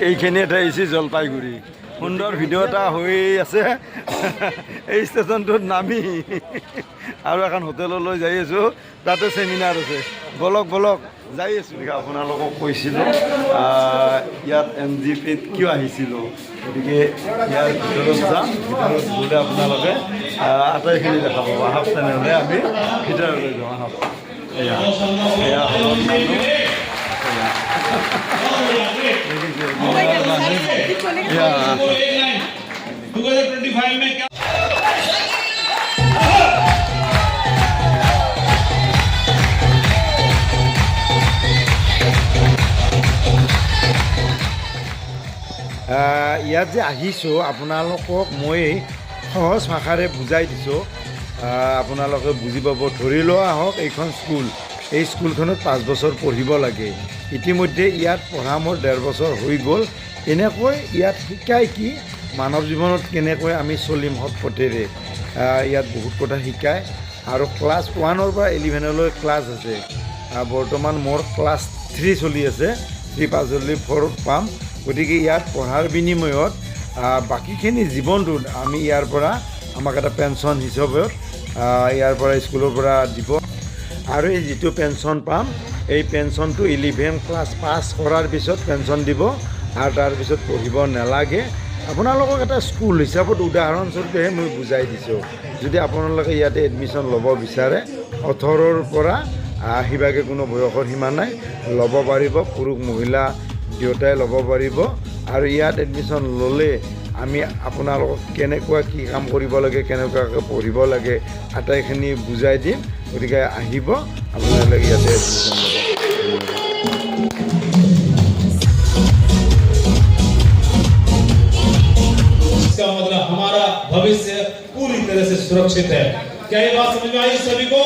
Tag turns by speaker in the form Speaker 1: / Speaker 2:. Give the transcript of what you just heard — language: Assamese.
Speaker 1: এইখিনি এটা আহিছে জলপাইগুৰি সুন্দৰ ভিডিঅ' এটা হৈ আছে এই ষ্টেচনটোত নামি আৰু এখন হোটেললৈ যাই আছোঁ তাতে চেমিনাৰ আছে বলক বলক যাই আছোঁ আপোনালোকক কৈছিলোঁ ইয়াত NGPত কিয় আহিছিলোঁ গতিকে ইয়াৰ ভিতৰত যাম ভিতৰত গ'লে আপোনালোকে আটাইখিনি দেখা পাব আহক তেনেহ'লে আমি ভিতৰলৈ যাওঁ আহক এয়া এয়া হলত মানুহ ইয়াত যে আহিছোঁ আপোনালোকক মই সহজ ভাষাৰে বুজাই দিছোঁ আপোনালোকে বুজি পাব ধৰি লোৱা হওক এইখন স্কুল এই স্কুলখনত 5 বছৰ পঢ়িব লাগে ইতিমধ্যে ইয়াত পঢ়া মোৰ 1.5 বছৰ হৈ গ'ল এনেকৈ ইয়াত শিকায় কি মানৱ জীৱনত কেনেকৈ আমি চলিম সৎ পথেৰে ইয়াত বহুত কথা শিকায় আৰু ক্লাছ 1ৰ পৰা 11লৈ ক্লাছ আছে বৰ্তমান মোৰ ক্লাছ 3 চলি আছে 3 পাছ হ'লে 4 পাম গতিকে ইয়াত পঢ়াৰ বিনিময়ত বাকীখিনি জীৱনটোত আমি ইয়াৰ পৰা আমাক এটা পেঞ্চন হিচাপত ইয়াৰ পৰা স্কুলৰ পৰা দিব আৰু এই যিটো পেঞ্চন পাম এই পেঞ্চনটো 11 ক্লাছ পাছ কৰাৰ পিছত পেঞ্চন দিব আৰু তাৰপিছত পঢ়িব নালাগে আপোনালোকক এটা স্কুল হিচাপত উদাহৰণস্বৰূপেহে মই বুজাই দিছোঁ যদি আপোনালোকে ইয়াতে এডমিশ্যন ল'ব বিচাৰে 18ৰ পৰা আহিবাগে কোনো বয়সৰ সীমা নাই ল'ব পাৰিব পুৰুষ মহিলা দুয়োটাই ল'ব পাৰিব আৰু ইয়াত এডমিশ্যন ল'লে আমি আপোনালোকক কেনেকুৱা কি কাম কৰিব লাগে কেনেকুৱাকৈ পঢ়িব লাগে আটাইখিনি বুজাই দিম গতিকে আহিব আপোনালোকে ইয়াতে এডমিশ্যন ল'ব
Speaker 2: इसका मतलब हमारा भविष्य पूरी तरह से सुरक्षित है क्या ये बात समझ में आई सभी को